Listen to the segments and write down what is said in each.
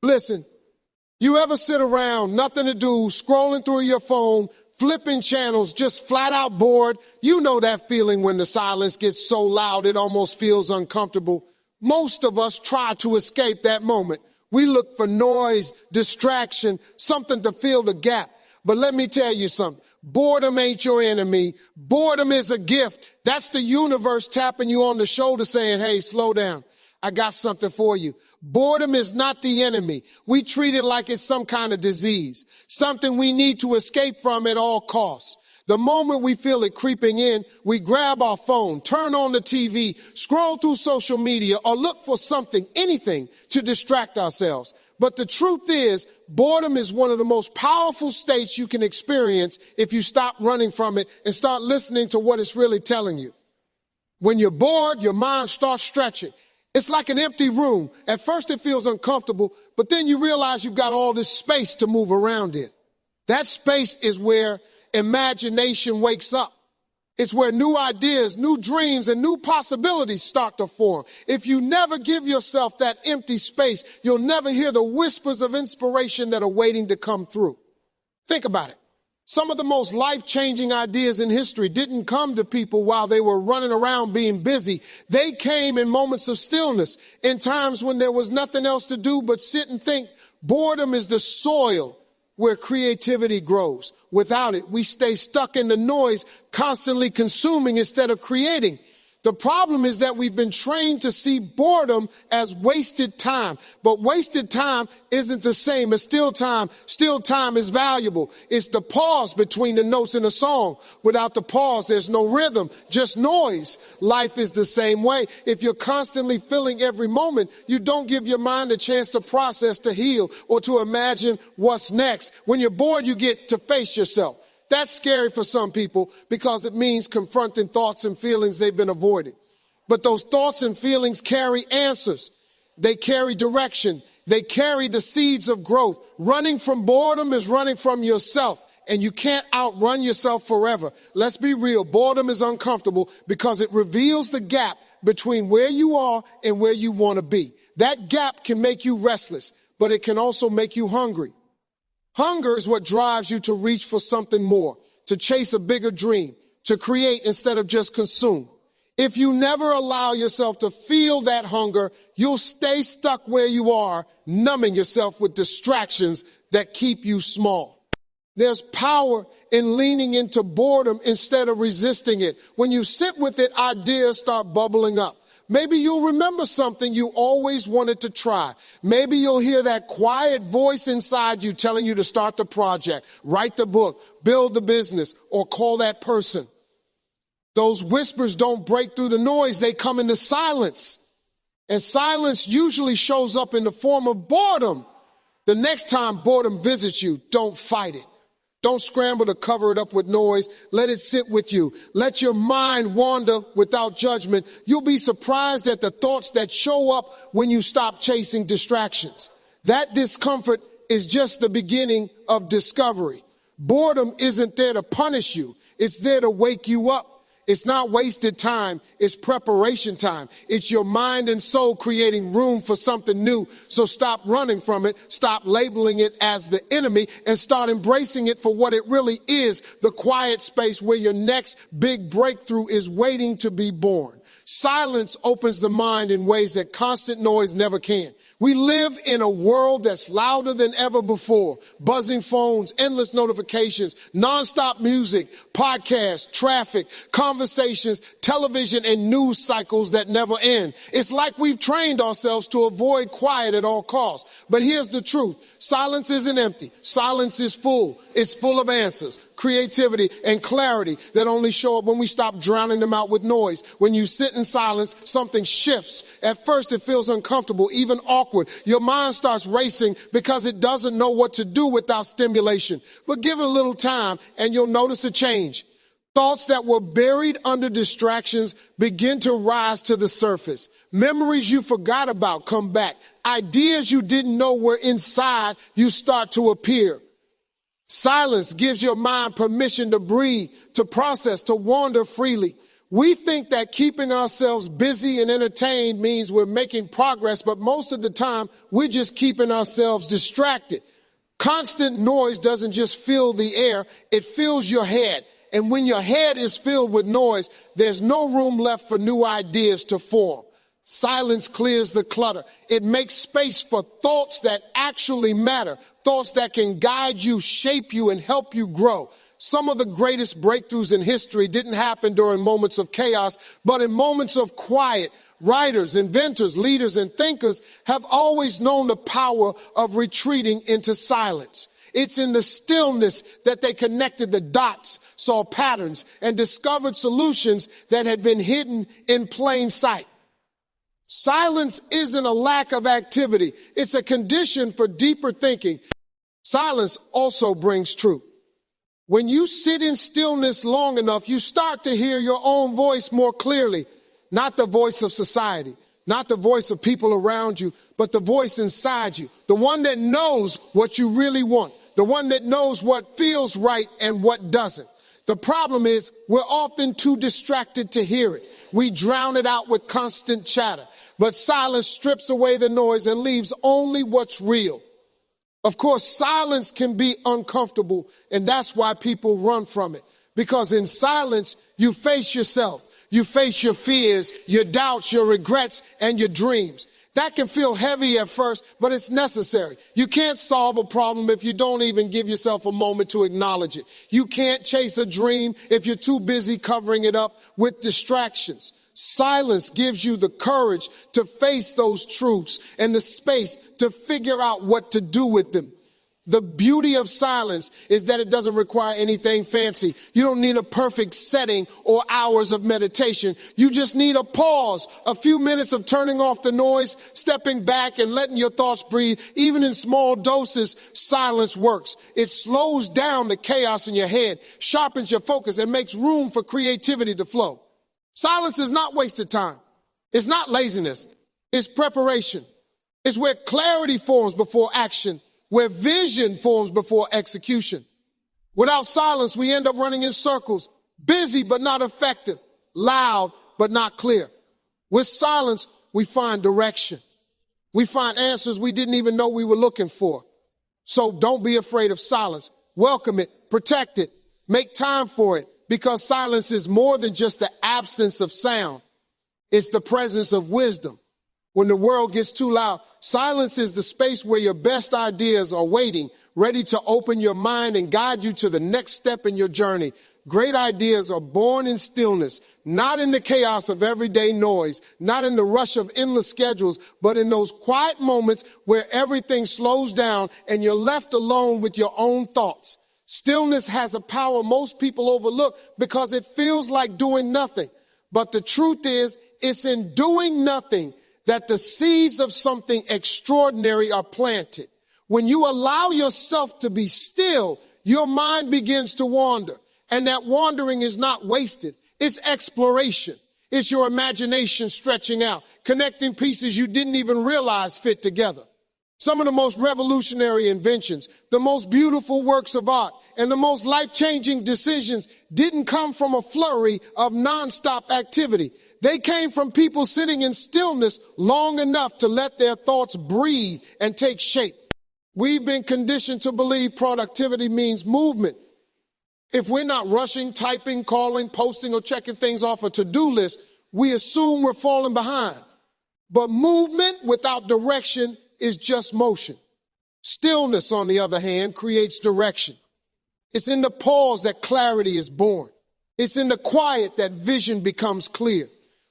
Listen, you ever sit around, nothing to do, scrolling through your phone, flipping channels, just flat out bored? You know that feeling when the silence gets so loud it almost feels uncomfortable. Most of us try to escape that moment. We look for noise, distraction, something to fill the gap. But let me tell you something. Boredom ain't your enemy. Boredom is a gift. That's the universe tapping you on the shoulder saying, hey, slow down. I got something for you. Boredom is not the enemy. We treat it like it's some kind of disease, something we need to escape from at all costs. The moment we feel it creeping in, we grab our phone, turn on the TV, scroll through social media, or look for something, anything, to distract ourselves. But the truth is, boredom is one of the most powerful states you can experience if you stop running from it and start listening to what it's really telling you. When you're bored, your mind starts stretching. It's like an empty room. At first it feels uncomfortable, but then you realize you've got all this space to move around in. That space is where imagination wakes up. It's where new ideas, new dreams, and new possibilities start to form. If you never give yourself that empty space, you'll never hear the whispers of inspiration that are waiting to come through. Think about it. Some of the most life-changing ideas in history didn't come to people while they were running around being busy. They came in moments of stillness, in times when there was nothing else to do but sit and think. Boredom is the soil where creativity grows. Without it, we stay stuck in the noise, constantly consuming instead of creating. The problem is that we've been trained to see boredom as wasted time. But wasted time isn't the same as still time. Still time is valuable. It's the pause between the notes in a song. Without the pause, there's no rhythm, just noise. Life is the same way. If you're constantly filling every moment, you don't give your mind a chance to process, to heal, or to imagine what's next. When you're bored, you get to face yourself. That's scary for some people because it means confronting thoughts and feelings they've been avoiding. But those thoughts and feelings carry answers. They carry direction. They carry the seeds of growth. Running from boredom is running from yourself, and you can't outrun yourself forever. Let's be real. Boredom is uncomfortable because it reveals the gap between where you are and where you want to be. That gap can make you restless, but it can also make you hungry. Hunger is what drives you to reach for something more, to chase a bigger dream, to create instead of just consume. If you never allow yourself to feel that hunger, you'll stay stuck where you are, numbing yourself with distractions that keep you small. There's power in leaning into boredom instead of resisting it. When you sit with it, ideas start bubbling up. Maybe you'll remember something you always wanted to try. Maybe you'll hear that quiet voice inside you telling you to start the project, write the book, build the business, or call that person. Those whispers don't break through the noise. They come into silence. And silence usually shows up in the form of boredom. The next time boredom visits you, don't fight it. Don't scramble to cover it up with noise. Let it sit with you. Let your mind wander without judgment. You'll be surprised at the thoughts that show up when you stop chasing distractions. That discomfort is just the beginning of discovery. Boredom isn't there to punish you. It's there to wake you up. It's not wasted time. It's preparation time. It's your mind and soul creating room for something new. So stop running from it. Stop labeling it as the enemy and start embracing it for what it really is, the quiet space where your next big breakthrough is waiting to be born. Silence opens the mind in ways that constant noise never can. We live in a world that's louder than ever before. Buzzing phones, endless notifications, nonstop music, podcasts, traffic, conversations, television, and news cycles that never end. It's like we've trained ourselves to avoid quiet at all costs. But here's the truth. Silence isn't empty. Silence is full. It's full of answers, creativity, and clarity that only show up when we stop drowning them out with noise. When you sit in silence, something shifts. At first, it feels uncomfortable, even awkward. Your mind starts racing because it doesn't know what to do without stimulation. But give it a little time and you'll notice a change. Thoughts that were buried under distractions begin to rise to the surface. Memories you forgot about come back. Ideas you didn't know were inside you start to appear. Silence gives your mind permission to breathe, to process, to wander freely. We think that keeping ourselves busy and entertained means we're making progress, but most of the time, we're just keeping ourselves distracted. Constant noise doesn't just fill the air, it fills your head. And when your head is filled with noise, there's no room left for new ideas to form. Silence clears the clutter. It makes space for thoughts that actually matter, thoughts that can guide you, shape you, and help you grow. Some of the greatest breakthroughs in history didn't happen during moments of chaos, but in moments of quiet. Writers, inventors, leaders, and thinkers have always known the power of retreating into silence. It's in the stillness that they connected the dots, saw patterns, and discovered solutions that had been hidden in plain sight. Silence isn't a lack of activity. It's a condition for deeper thinking. Silence also brings truth. When you sit in stillness long enough, you start to hear your own voice more clearly, not the voice of society, not the voice of people around you, but the voice inside you, the one that knows what you really want, the one that knows what feels right and what doesn't. The problem is we're often too distracted to hear it. We drown it out with constant chatter, but silence strips away the noise and leaves only what's real. Of course, silence can be uncomfortable, and that's why people run from it. Because in silence, you face yourself. You face your fears, your doubts, your regrets, and your dreams. That can feel heavy at first, but it's necessary. You can't solve a problem if you don't even give yourself a moment to acknowledge it. You can't chase a dream if you're too busy covering it up with distractions. Silence gives you the courage to face those truths and the space to figure out what to do with them. The beauty of silence is that it doesn't require anything fancy. You don't need a perfect setting or hours of meditation. You just need a pause, a few minutes of turning off the noise, stepping back and letting your thoughts breathe. Even in small doses, silence works. It slows down the chaos in your head, sharpens your focus, and makes room for creativity to flow. Silence is not wasted time. It's not laziness. It's preparation. It's where clarity forms before action, where vision forms before execution. Without silence, we end up running in circles, busy but not effective, loud but not clear. With silence, we find direction. We find answers we didn't even know we were looking for. So don't be afraid of silence. Welcome it, protect it, make time for it, because silence is more than just the absence of sound. It's the presence of wisdom. When the world gets too loud, silence is the space where your best ideas are waiting, ready to open your mind and guide you to the next step in your journey. Great ideas are born in stillness, not in the chaos of everyday noise, not in the rush of endless schedules, but in those quiet moments where everything slows down and you're left alone with your own thoughts. Stillness has a power most people overlook because it feels like doing nothing. But the truth is, it's in doing nothing that the seeds of something extraordinary are planted. When you allow yourself to be still, your mind begins to wander. And that wandering is not wasted. It's exploration. It's your imagination stretching out, connecting pieces you didn't even realize fit together. Some of the most revolutionary inventions, the most beautiful works of art, and the most life-changing decisions didn't come from a flurry of nonstop activity. They came from people sitting in stillness long enough to let their thoughts breathe and take shape. We've been conditioned to believe productivity means movement. If we're not rushing, typing, calling, posting, or checking things off a to-do list, we assume we're falling behind. But movement without direction is just motion. Stillness, on the other hand, creates direction. It's in the pause that clarity is born. It's in the quiet that vision becomes clear.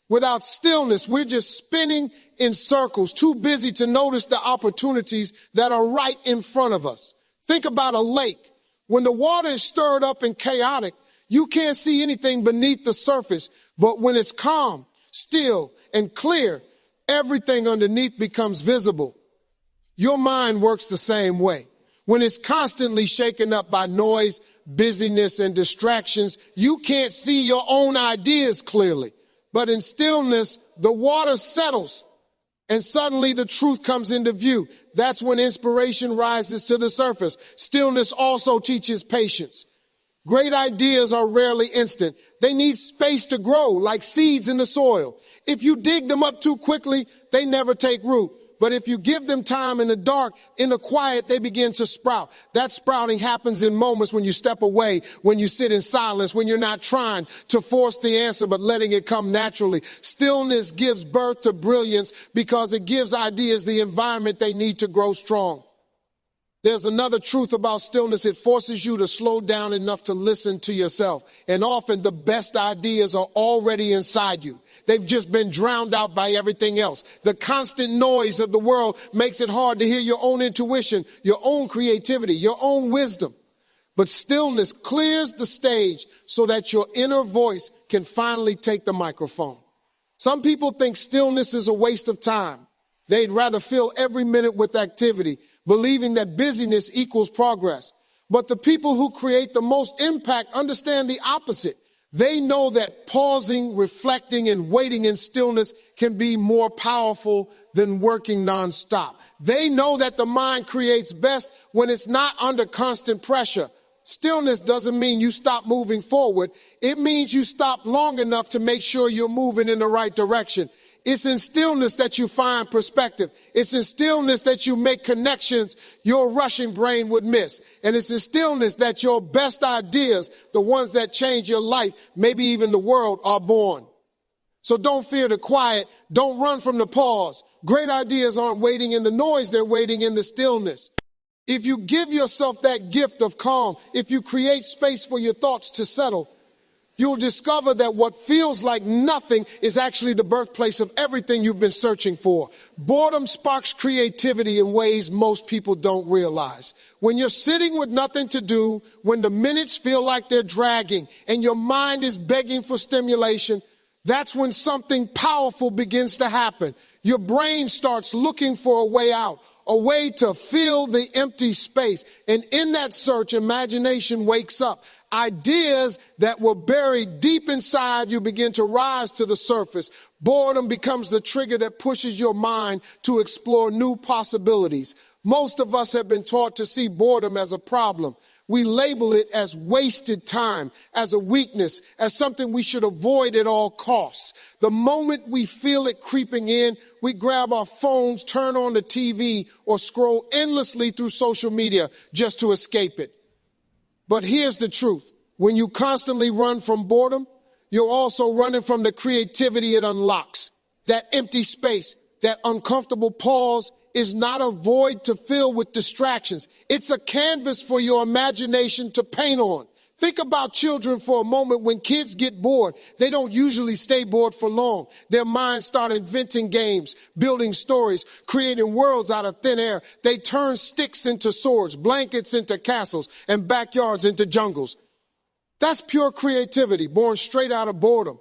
Without stillness, we're just spinning in circles, too busy to notice the opportunities that are right in front of us. Think about a lake. When the water is stirred up and chaotic, you can't see anything beneath the surface. But when it's calm, still, and clear, everything underneath becomes visible. Your mind works the same way. When it's constantly shaken up by noise, busyness, and distractions, you can't see your own ideas clearly. But in stillness, the water settles, and suddenly the truth comes into view. That's when inspiration rises to the surface. Stillness also teaches patience. Great ideas are rarely instant. They need space to grow, like seeds in the soil. If you dig them up too quickly, they never take root. But if you give them time in the dark, in the quiet, they begin to sprout. That sprouting happens in moments when you step away, when you sit in silence, when you're not trying to force the answer, but letting it come naturally. Stillness gives birth to brilliance because it gives ideas the environment they need to grow strong. There's another truth about stillness. It forces you to slow down enough to listen to yourself. And often the best ideas are already inside you. They've just been drowned out by everything else. The constant noise of the world makes it hard to hear your own intuition, your own creativity, your own wisdom. But stillness clears the stage so that your inner voice can finally take the microphone. Some people think stillness is a waste of time. They'd rather fill every minute with activity, believing that busyness equals progress. But the people who create the most impact understand the opposite. They know that pausing, reflecting, and waiting in stillness can be more powerful than working nonstop. They know that the mind creates best when it's not under constant pressure. Stillness doesn't mean you stop moving forward. It means you stop long enough to make sure you're moving in the right direction. It's in stillness that you find perspective. It's in stillness that you make connections your rushing brain would miss. And it's in stillness that your best ideas, the ones that change your life, maybe even the world, are born. So don't fear the quiet. Don't run from the pause. Great ideas aren't waiting in the noise. They're waiting in the stillness. If you give yourself that gift of calm, if you create space for your thoughts to settle, you'll discover that what feels like nothing is actually the birthplace of everything you've been searching for. Boredom sparks creativity in ways most people don't realize. When you're sitting with nothing to do, when the minutes feel like they're dragging and your mind is begging for stimulation, that's when something powerful begins to happen. Your brain starts looking for a way out, a way to fill the empty space. And in that search, imagination wakes up. Ideas that were buried deep inside you begin to rise to the surface. Boredom becomes the trigger that pushes your mind to explore new possibilities. Most of us have been taught to see boredom as a problem. We label it as wasted time, as a weakness, as something we should avoid at all costs. The moment we feel it creeping in, we grab our phones, turn on the TV, or scroll endlessly through social media just to escape it. But here's the truth. When you constantly run from boredom, you're also running from the creativity it unlocks. That empty space, that uncomfortable pause is not a void to fill with distractions. It's a canvas for your imagination to paint on. Think about children for a moment. When kids get bored, they don't usually stay bored for long. Their minds start inventing games, building stories, creating worlds out of thin air. They turn sticks into swords, blankets into castles, and backyards into jungles. That's pure creativity, born straight out of boredom.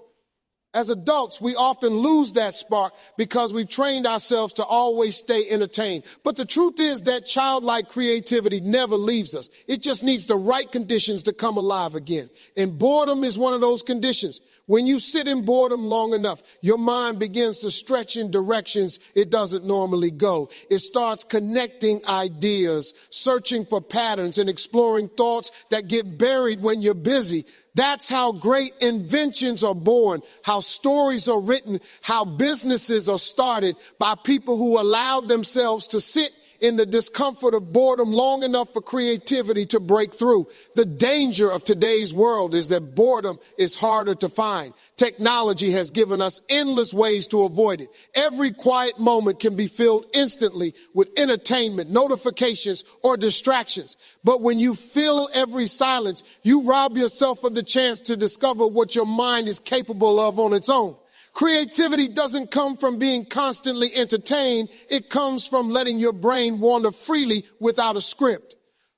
As adults, we often lose that spark because we've trained ourselves to always stay entertained. But the truth is that childlike creativity never leaves us. It just needs the right conditions to come alive again. And boredom is one of those conditions. When you sit in boredom long enough, your mind begins to stretch in directions it doesn't normally go. It starts connecting ideas, searching for patterns, and exploring thoughts that get buried when you're busy. That's how great inventions are born, how stories are written, how businesses are started by people who allowed themselves to sit in the discomfort of boredom long enough for creativity to break through. The danger of today's world is that boredom is harder to find. Technology has given us endless ways to avoid it. Every quiet moment can be filled instantly with entertainment, notifications, or distractions. But when you fill every silence, you rob yourself of the chance to discover what your mind is capable of on its own. Creativity doesn't come from being constantly entertained. It comes from letting your brain wander freely without a script.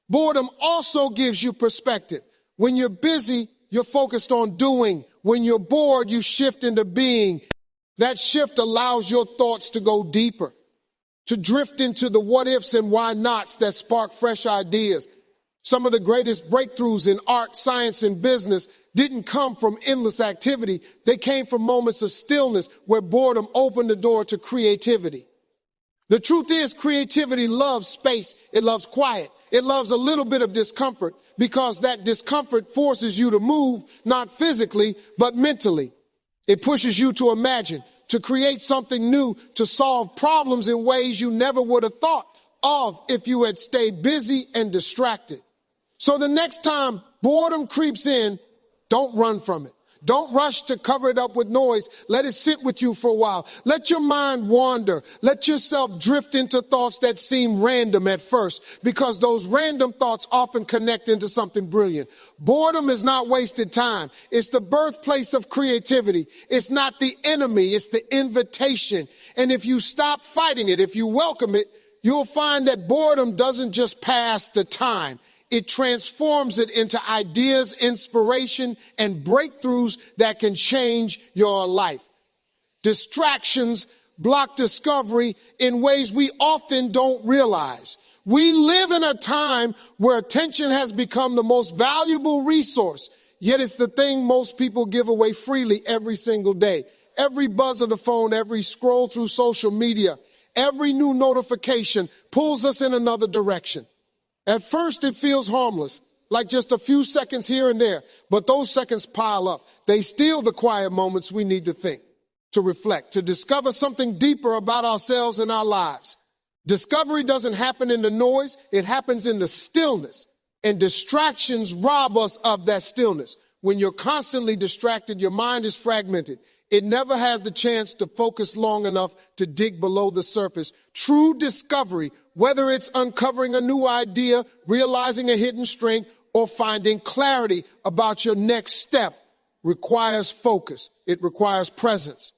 Boredom also gives you perspective. When you're busy, you're focused on doing. When you're bored, you shift into being. That shift allows your thoughts to go deeper, to drift into the what ifs and why nots that spark fresh ideas. Some of the greatest breakthroughs in art, science, and business didn't come from endless activity. They came from moments of stillness where boredom opened the door to creativity. The truth is, creativity loves space. It loves quiet. It loves a little bit of discomfort because that discomfort forces you to move, not physically, but mentally. It pushes you to imagine, to create something new, to solve problems in ways you never would have thought of if you had stayed busy and distracted. So the next time boredom creeps in, don't run from it. Don't rush to cover it up with noise. Let it sit with you for a while. Let your mind wander. Let yourself drift into thoughts that seem random at first, because those random thoughts often connect into something brilliant. Boredom is not wasted time. It's the birthplace of creativity. It's not the enemy. It's the invitation. And if you stop fighting it, if you welcome it, you'll find that boredom doesn't just pass the time. It transforms it into ideas, inspiration, and breakthroughs that can change your life. Distractions block discovery in ways we often don't realize. We live in a time where attention has become the most valuable resource, yet it's the thing most people give away freely every single day. Every buzz of the phone, every scroll through social media, every new notification pulls us in another direction. At first, it feels harmless, like just a few seconds here and there, but those seconds pile up. They steal the quiet moments we need to think, to reflect, to discover something deeper about ourselves and our lives. Discovery doesn't happen in the noise, it happens in the stillness, and distractions rob us of that stillness. When you're constantly distracted, your mind is fragmented. It never has the chance to focus long enough to dig below the surface. True discovery, whether it's uncovering a new idea, realizing a hidden strength, or finding clarity about your next step, requires focus. It requires presence.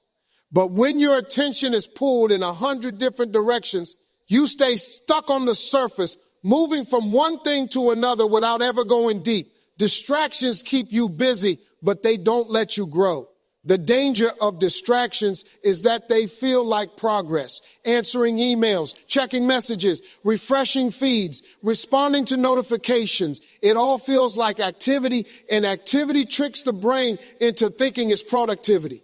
But when your attention is pulled in 100 different directions, you stay stuck on the surface, moving from one thing to another without ever going deep. Distractions keep you busy, but they don't let you grow. The danger of distractions is that they feel like progress. Answering emails, checking messages, refreshing feeds, responding to notifications. It all feels like activity, and activity tricks the brain into thinking it's productivity.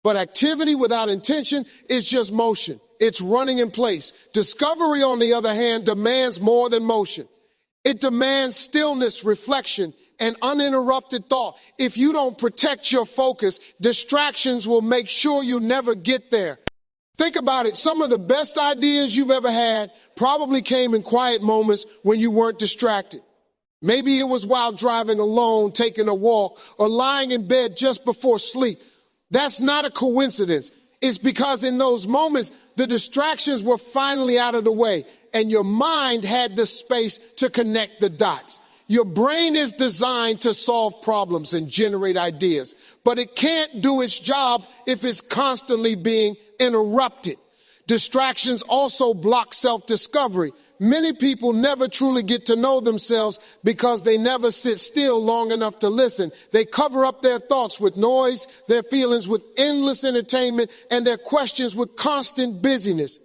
But activity without intention is just motion. It's running in place. Discovery, on the other hand, demands more than motion. It demands stillness, reflection, and uninterrupted thought. If you don't protect your focus, distractions will make sure you never get there. Think about it. Some of the best ideas you've ever had probably came in quiet moments when you weren't distracted. Maybe it was while driving alone, taking a walk, or lying in bed just before sleep. That's not a coincidence. It's because in those moments, the distractions were finally out of the way, and your mind had the space to connect the dots. Your brain is designed to solve problems and generate ideas, but it can't do its job if it's constantly being interrupted. Distractions also block self-discovery. Many people never truly get to know themselves because they never sit still long enough to listen. They cover up their thoughts with noise, their feelings with endless entertainment, and their questions with constant busyness.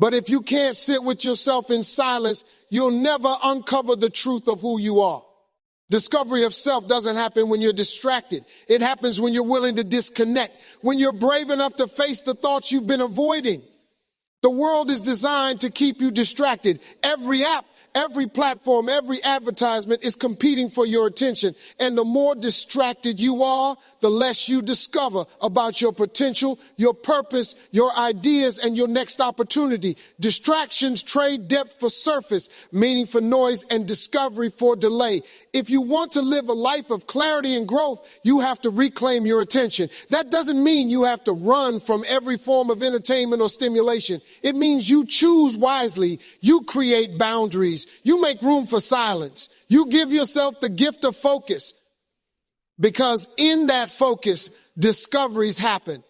But if you can't sit with yourself in silence, you'll never uncover the truth of who you are. Discovery of self doesn't happen when you're distracted. It happens when you're willing to disconnect, when you're brave enough to face the thoughts you've been avoiding. The world is designed to keep you distracted. Every app, every platform, every advertisement is competing for your attention. And the more distracted you are, the less you discover about your potential, your purpose, your ideas, and your next opportunity. Distractions trade depth for surface, meaning for noise, and discovery for delay. If you want to live a life of clarity and growth, you have to reclaim your attention. That doesn't mean you have to run from every form of entertainment or stimulation. It means you choose wisely. You create boundaries. You make room for silence. You give yourself the gift of focus, because in that focus, discoveries happen.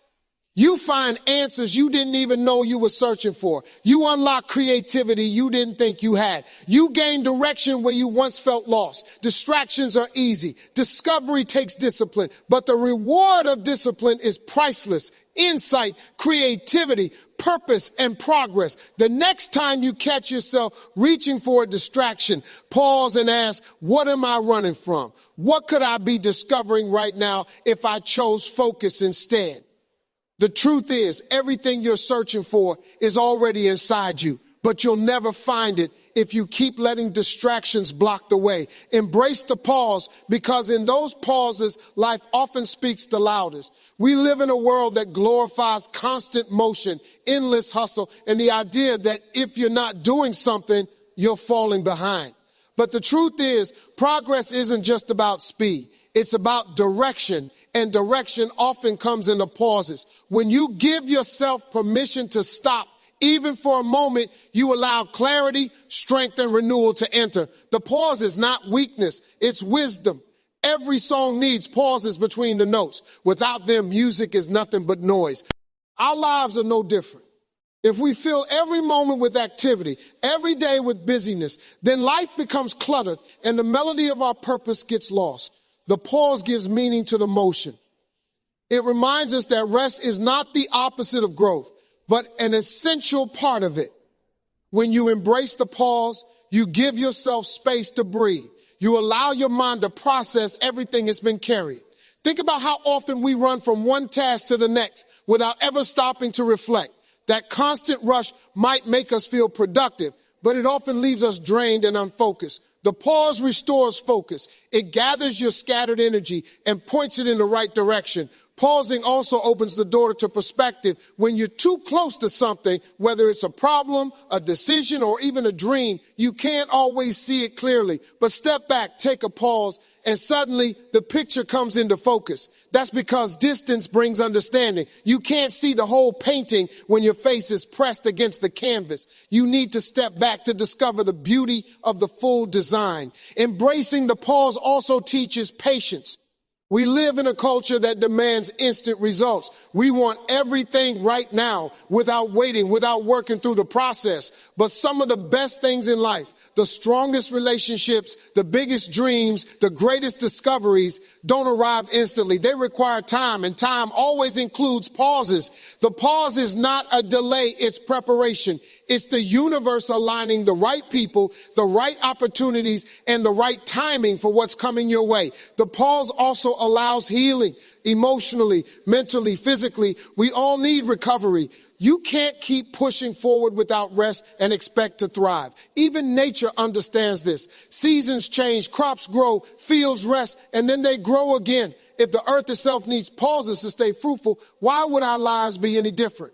You find answers you didn't even know you were searching for. You unlock creativity you didn't think you had. You gain direction where you once felt lost. Distractions are easy. Discovery takes discipline, but the reward of discipline is priceless. Insight, creativity, purpose, and progress. The next time you catch yourself reaching for a distraction, pause and ask, what am I running from? What could I be discovering right now if I chose focus instead? The truth is, everything you're searching for is already inside you, but you'll never find it if you keep letting distractions block the way. Embrace the pause, because in those pauses, life often speaks the loudest. We live in a world that glorifies constant motion, endless hustle, and the idea that if you're not doing something, you're falling behind. But the truth is, progress isn't just about speed. It's about direction, and direction often comes in the pauses. When you give yourself permission to stop, even for a moment, you allow clarity, strength, and renewal to enter. The pause is not weakness, it's wisdom. Every song needs pauses between the notes. Without them, music is nothing but noise. Our lives are no different. If we fill every moment with activity, every day with busyness, then life becomes cluttered and the melody of our purpose gets lost. The pause gives meaning to the motion. It reminds us that rest is not the opposite of growth, but an essential part of it. When you embrace the pause, you give yourself space to breathe. You allow your mind to process everything that's been carried. Think about how often we run from one task to the next without ever stopping to reflect. That constant rush might make us feel productive, but it often leaves us drained and unfocused. The pause restores focus. It gathers your scattered energy and points it in the right direction. Pausing also opens the door to perspective. When you're too close to something, whether it's a problem, a decision, or even a dream, you can't always see it clearly. But step back, take a pause, and suddenly the picture comes into focus. That's because distance brings understanding. You can't see the whole painting when your face is pressed against the canvas. You need to step back to discover the beauty of the full design. Embracing the pause also teaches patience. We live in a culture that demands instant results. We want everything right now without waiting, without working through the process. But some of the best things in life, the strongest relationships, the biggest dreams, the greatest discoveries don't arrive instantly. They require time, and time always includes pauses. The pause is not a delay, it's preparation. It's the universe aligning the right people, the right opportunities, and the right timing for what's coming your way. The pause also allows healing emotionally, mentally, physically. We all need recovery. You can't keep pushing forward without rest and expect to thrive. Even nature understands this. Seasons change, crops grow, fields rest, and then they grow again. If the earth itself needs pauses to stay fruitful, why would our lives be any different?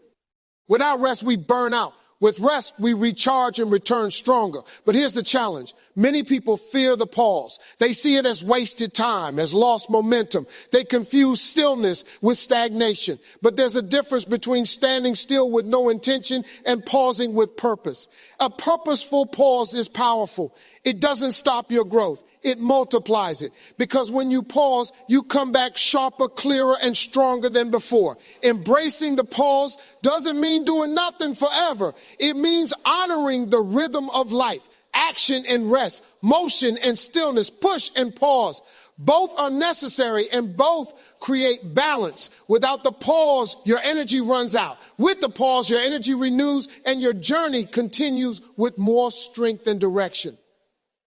Without rest, we burn out. With rest, we recharge and return stronger. But here's the challenge. Many people fear the pause. They see it as wasted time, as lost momentum. They confuse stillness with stagnation. But there's a difference between standing still with no intention and pausing with purpose. A purposeful pause is powerful. It doesn't stop your growth. It multiplies it. Because when you pause, you come back sharper, clearer, and stronger than before. Embracing the pause doesn't mean doing nothing forever. It means honoring the rhythm of life, action and rest, motion and stillness, push and pause. Both are necessary and both create balance. Without the pause, your energy runs out. With the pause, your energy renews and your journey continues with more strength and direction.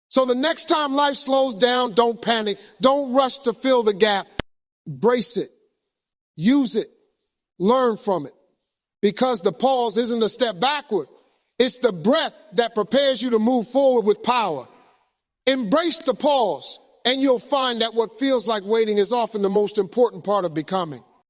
So the next time life slows down, don't panic. Don't rush to fill the gap. Embrace it. Use it. Learn from it. Because the pause isn't a step backward. It's the breath that prepares you to move forward with power. Embrace the pause, and you'll find that what feels like waiting is often the most important part of becoming.